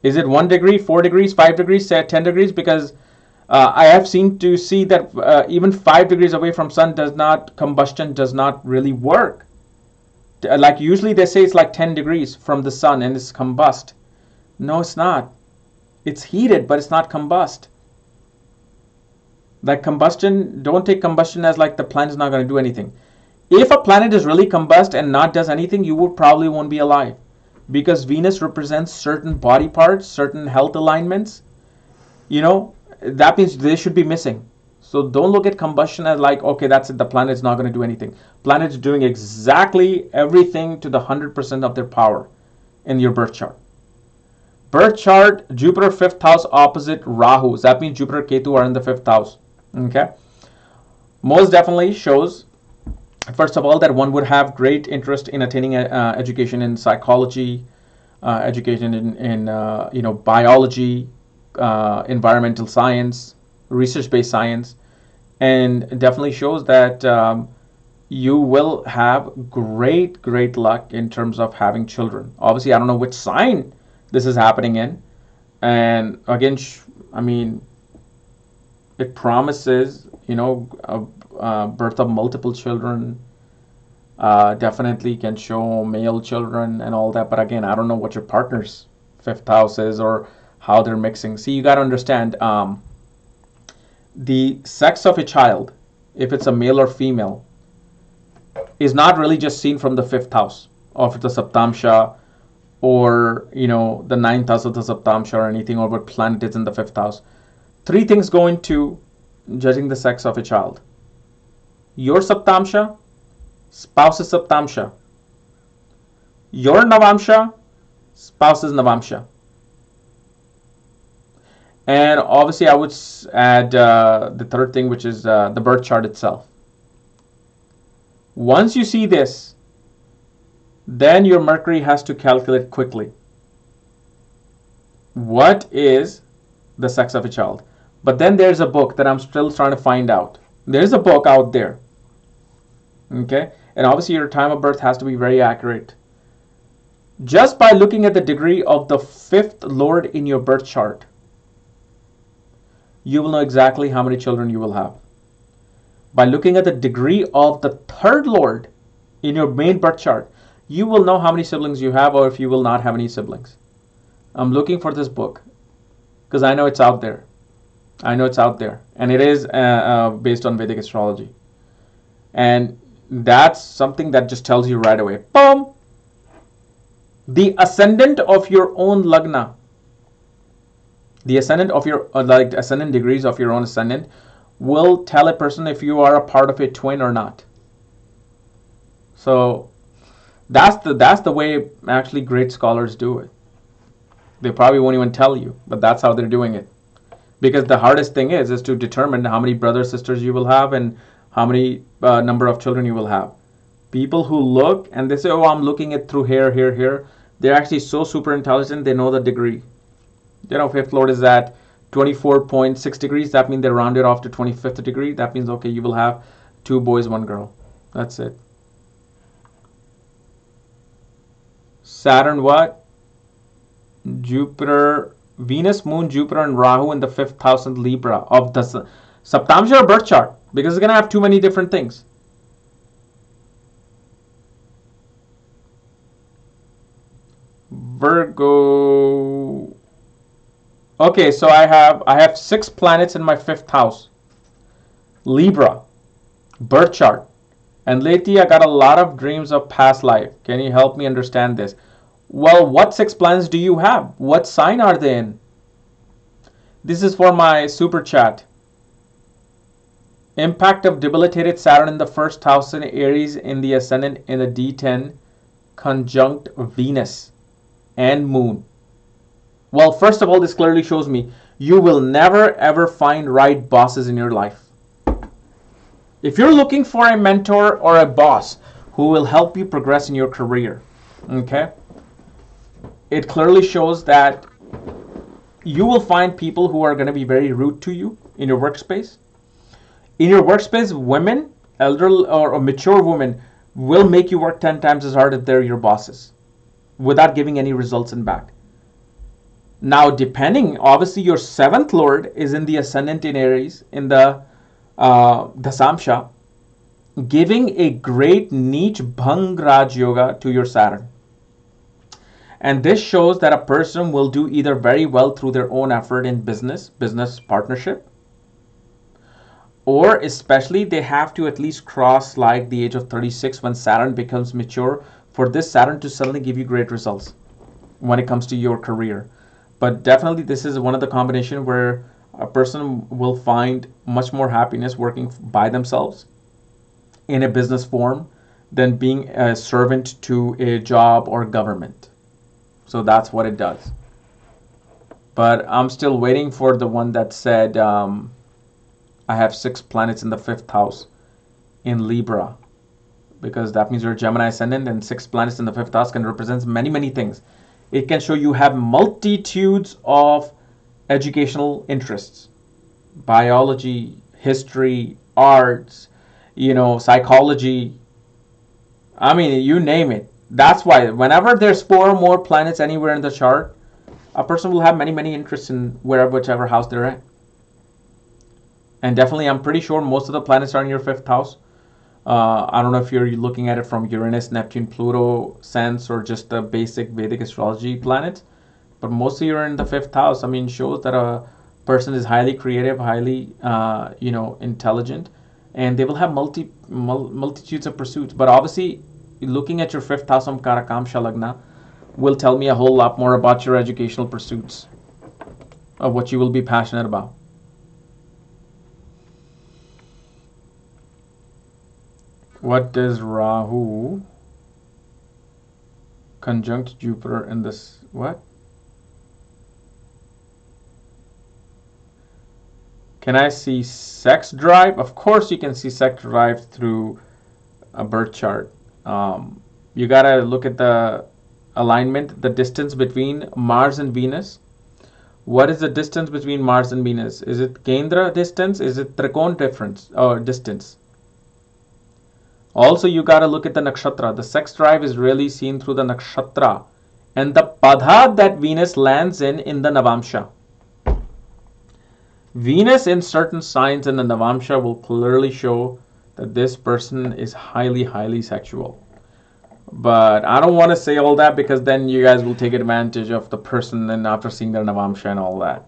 Is it 1 degree, 4 degrees, 5 degrees, 10 degrees? Because I have seen to see that even 5 degrees away from Sun combustion does not really work. Like usually they say it's like 10 degrees from the Sun and it's combust. No, it's not. It's heated, but it's not combust. Like combustion, don't take combustion as like the planet is not going to do anything. If a planet is really combust and not does anything, you would probably won't be alive. Because Venus represents certain body parts, certain health alignments. That means they should be missing. So don't look at combustion as like, okay, that's it, the planet's not going to do anything. Planet's doing exactly everything to the 100% of their power in your birth chart. Birth chart, Jupiter 5th house opposite Rahu. That means Jupiter, Ketu are in the 5th house. Okay. Most definitely shows First of all, that one would have great interest in attaining education in psychology, education in biology, environmental science, research-based science, and it definitely shows that you will have great luck in terms of having children. Obviously, I don't know which sign this is happening in, and again, I mean, it promises birth of multiple children. Definitely can show male children and all that, but again, I don't know what your partner's fifth house is or how they're mixing. See, you got to understand the sex of a child, if it's a male or female, is not really just seen from the fifth house of the Saptamsha or the ninth house of the Saptamsha or anything, or what planet is in the fifth house. Three things go into judging the sex of a child: your Saptamsha, spouse's Saptamsha, your Navamsha, spouse's Navamsha. And obviously, I would add the third thing, which is the birth chart itself. Once you see this, then your Mercury has to calculate quickly what is the sex of a child. But then there's a book that I'm still trying to find out. There's a book out there. Okay? And obviously your time of birth has to be very accurate. Just by looking at the degree of the fifth lord in your birth chart, you will know exactly how many children you will have. By looking at the degree of the third lord in your main birth chart, you will know how many siblings you have or if you will not have any siblings. I'm looking for this book because I know it's out there. I know it's out there, and it is based on Vedic astrology. And that's something that just tells you right away. Boom! The ascendant of your own lagna, the ascendant of your ascendant degrees of your own ascendant, will tell a person if you are a part of a twin or not. So that's the way actually great scholars do it. They probably won't even tell you, but that's how they're doing it. Because the hardest thing is to determine how many brothers, sisters you will have and how many number of children you will have. People who look and they say, oh, I'm looking at through here. They're actually so super intelligent, they know the degree. Fifth lord is at 24.6 degrees. That means they rounded off to 25th degree. That means, okay, you will have 2 boys, 1 girl. That's it. Saturn what? Jupiter, Venus, Moon, Jupiter, and Rahu in the 5th house in Libra of the Saptamsha birth chart, because it's going to have too many different things. Virgo. Okay, so I have 6 planets in my 5th house. Libra, birth chart. And lately I got a lot of dreams of past life. Can you help me understand this? Well, what 6 planets do you have? What sign are they in? This is for my super chat. Impact of debilitated Saturn in the 1st house in Aries in the ascendant in the D10 conjunct Venus and Moon. Well, first of all, this clearly shows me you will never ever find right bosses in your life. If you're looking for a mentor or a boss who will help you progress in your career, okay, it clearly shows that you will find people who are going to be very rude to you in your workspace. In your workspace, women, elderly or mature women, will make you work 10 times as hard if they're your bosses without giving any results in back. Now, depending, obviously your 7th lord is in the ascendant in Aries in the Samsha, giving a great Neech Bhang Raj Yoga to your Saturn. And this shows that a person will do either very well through their own effort in business partnership, or especially they have to at least cross like the age of 36 when Saturn becomes mature for this Saturn to suddenly give you great results when it comes to your career. But definitely this is one of the combination where a person will find much more happiness working by themselves in a business form than being a servant to a job or government. So that's what it does. But I'm still waiting for the one that said I have 6 planets in the 5th house in Libra. because that means you're Gemini ascendant, and 6 planets in the 5th house can represent many things. It can show you have multitudes of educational interests: biology, history, arts, psychology. I mean, you name it. That's why whenever there's 4 or more planets anywhere in the chart, a person will have many interests in whichever house they're in. And definitely, I'm pretty sure most of the planets are in your 5th house. I don't know if you're looking at it from Uranus, Neptune, Pluto sense, or just the basic Vedic astrology planets, but mostly you're in the 5th house. I mean, shows that a person is highly creative, highly intelligent, and they will have multitudes of pursuits. But obviously, looking at your 5th house from Karakamsha Lagna will tell me a whole lot more about your educational pursuits, of what you will be passionate about. What does Rahu conjunct Jupiter in this? What? Can I see sex drive? Of course you can see sex drive through a birth chart. You gotta look at the alignment, the distance between Mars and Venus. What is the distance between Mars and Venus? Is it Kendra distance? Is it Trikon difference or distance? Also, you gotta look at the nakshatra. The sex drive is really seen through the nakshatra and the padha that Venus lands in the Navamsha. Venus in certain signs in the Navamsha will clearly show that this person is highly sexual. But I don't want to say all that, because then you guys will take advantage of the person and after seeing their Navamsha and all that.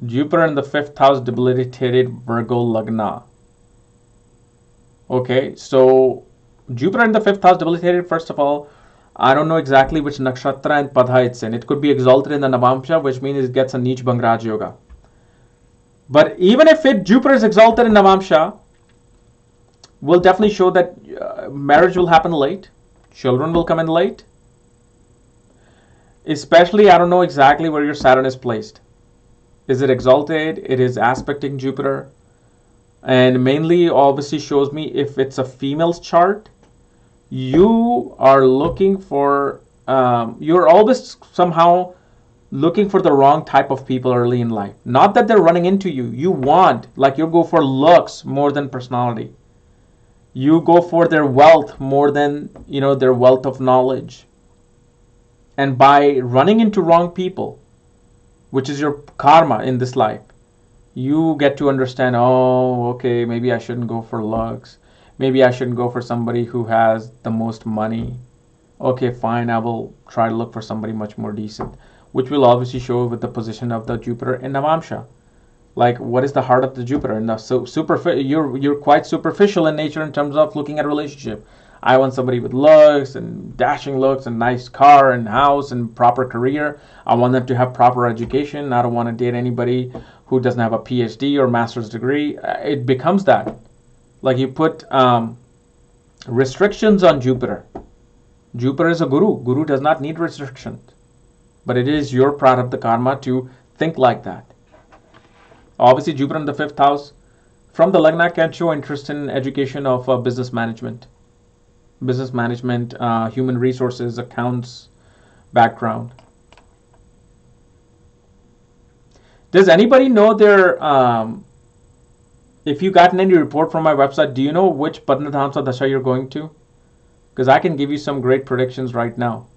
Jupiter in the 5th house, debilitated Virgo Lagna. Okay, so Jupiter in the 5th house debilitated, first of all, I don't know exactly which nakshatra and padha it's in. It could be exalted in the Navamsha, which means it gets a Neech Bangraj Yoga. But even if Jupiter is exalted in Navamsha, will definitely show that marriage will happen late. Children will come in late. Especially, I don't know exactly where your Saturn is placed. Is it exalted? It is aspecting Jupiter. And mainly, obviously, shows me if it's a female's chart, you are looking for, you're always somehow looking for the wrong type of people early in life. Not that they're running into you. You want, like, you go for looks more than personality. You go for their wealth more than, their wealth of knowledge. And by running into wrong people, which is your karma in this life, you get to understand, oh, okay, maybe I shouldn't go for looks. Maybe I shouldn't go for somebody who has the most money. Okay, fine, I will try to look for somebody much more decent, which will obviously show with the position of the Jupiter in Navamsha. Like, what is the heart of the Jupiter? And so you're quite superficial in nature in terms of looking at a relationship. I want somebody with looks and dashing looks and nice car and house and proper career. I want them to have proper education. I don't want to date anybody who doesn't have a PhD or master's degree. It becomes that. Like, you put restrictions on Jupiter. Jupiter is a guru. Guru does not need restrictions. But it is your part of the karma to think like that. Obviously, Jupiter in the 5th house from the Lagna can show interest in education of business management. Business management, human resources, accounts, background. Does anybody know their, if you gotten any report from my website, do you know which Padnadhamsa Dasha you're going to? Because I can give you some great predictions right now.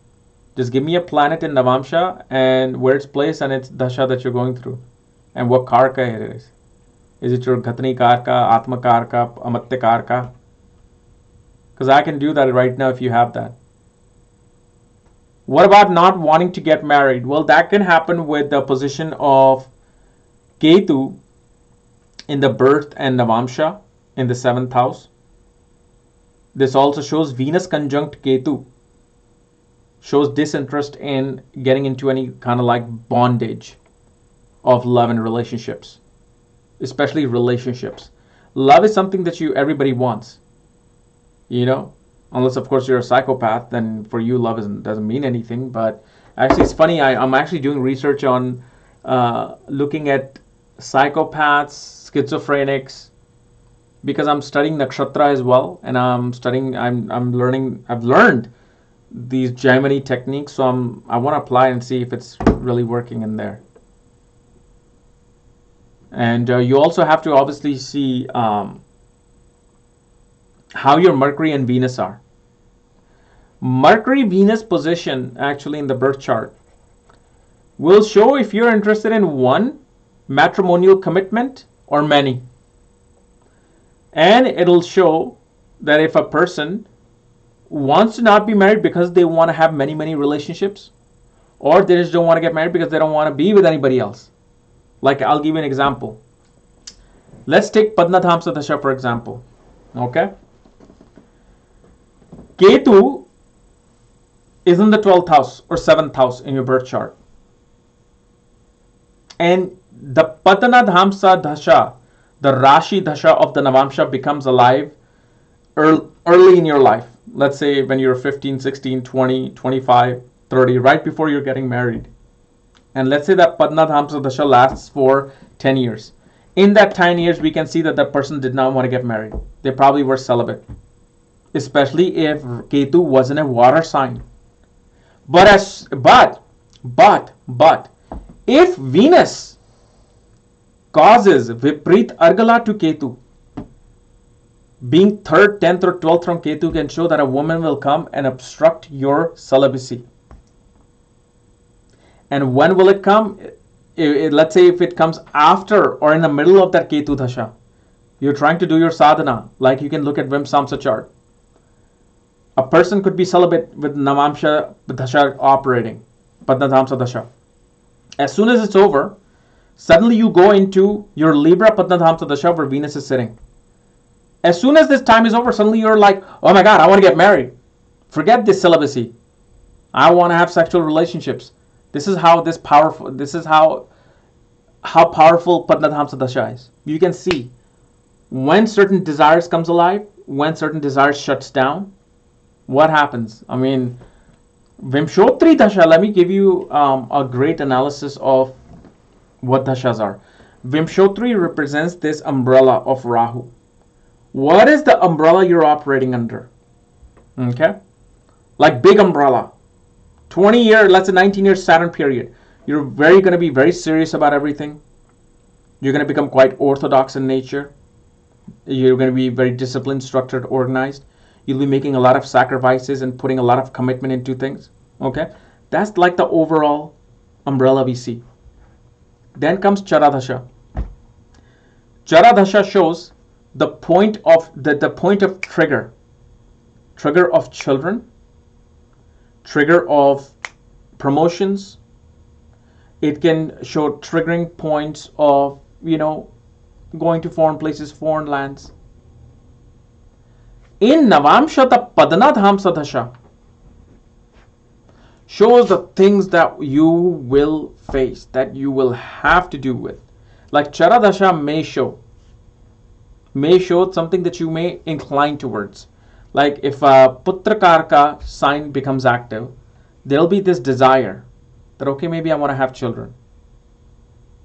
Just give me a planet in Navamsha and where it's placed and its Dasha that you're going through. And what Karka it is. Is it your Ghatani Karka, Atma Karka, Amatya Karka? Because I can do that right now if you have that. What about not wanting to get married? Well, that can happen with the position of Ketu in the birth and Navamsha in the 7th house. This also shows Venus conjunct Ketu. Shows disinterest in getting into any kind of like bondage of love and relationships. Especially relationships. Love is something that everybody wants. Unless of course you're a psychopath, then for you love doesn't mean anything. But actually it's funny, I'm actually doing research on looking at psychopaths, schizophrenics, because I'm studying nakshatra as well, and I'm learning, I've learned these Gemini techniques, so I want to apply and see if it's really working in there. And you also have to obviously see how your Mercury and Venus are. Mercury-Venus position actually in the birth chart will show if you're interested in one matrimonial commitment or many. And it'll show that if a person wants to not be married because they want to have many relationships, or they just don't want to get married because they don't want to be with anybody else. Like, I'll give you an example. Let's take Padnadhamsa Dasha for example. Okay? Ketu is in the 12th house or 7th house in your birth chart. And the Padnadhamsa Dasha, the Rashi Dasha of the Navamsha, becomes alive early in your life. Let's say when you're 15, 16, 20, 25, 30, right before you're getting married. And let's say that Padnadhamsa Dasha lasts for 10 years. In that 10 years, we can see that the person did not want to get married. They probably were celibate. Especially if Ketu was in a water sign. But if Venus causes Viprit Argala to Ketu, being 3rd, 10th or 12th from Ketu can show that a woman will come and obstruct your celibacy. And when will it come? Let's say if it comes after or in the middle of that Ketu Dasha. You're trying to do your sadhana, like you can look at Vimsamsa chart. A person could be celibate with Navamsha Dasha operating, Padnadhamsa Dasha. As soon as it's over, suddenly you go into your Libra Padnadhamsa Dasha where Venus is sitting. As soon as this time is over, suddenly you're like, oh my God, I want to get married. Forget this celibacy. I want to have sexual relationships. This is how powerful Padnadhamsa Dasha is. You can see when certain desires comes alive, when certain desires shuts down, what happens? I mean, Vimshotri Dasha, let me give you a great analysis of what Dashas are. Vimshotri represents this umbrella of Rahu. What is the umbrella you're operating under? Okay? Like big umbrella. 20 year, let's say 19 year Saturn period. You're going to be very serious about everything. You're going to become quite orthodox in nature. You're going to be very disciplined, structured, organized. You'll be making a lot of sacrifices and putting a lot of commitment into things. Okay? That's like the overall umbrella we see. Then comes Charadasha. Charadasha shows the point of trigger of children, trigger of promotions. It can show triggering points of going to foreign places, foreign lands. In Navamsha, the Padnadhamsa Dasha shows the things that you will face, that you will have to do with. Like Charadasha may show something that you may incline towards. Like if a Putrakarka sign becomes active, there'll be this desire that, okay, maybe I want to have children.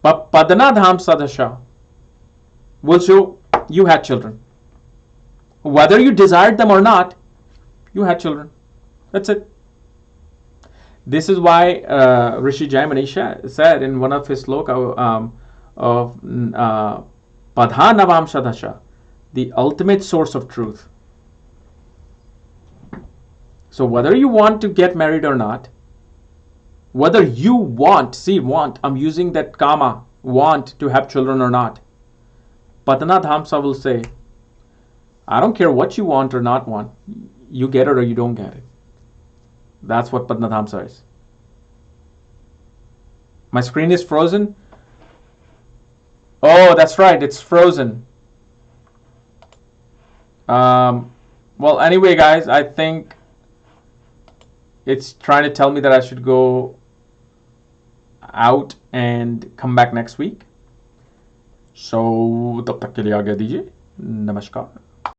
But Padnadhamsa Dasha will show you had children. Whether you desired them or not, you had children. That's it. This is why Rishi Jaimani said in one of his sloka of Padhanavamsha Dasha, the ultimate source of truth. So whether you want to get married or not, whether you want, I'm using that kama, want to have children or not, Padnadhamsa will say, I don't care what you want or not want, you get it or you don't get it. That's what Padnadhamsa is. My screen is frozen. Oh, that's right, it's frozen. Well, anyway, guys, I think it's trying to tell me that I should go out and come back next week. So, तब तक के लिए आज्ञा दीजिए. नमस्कार.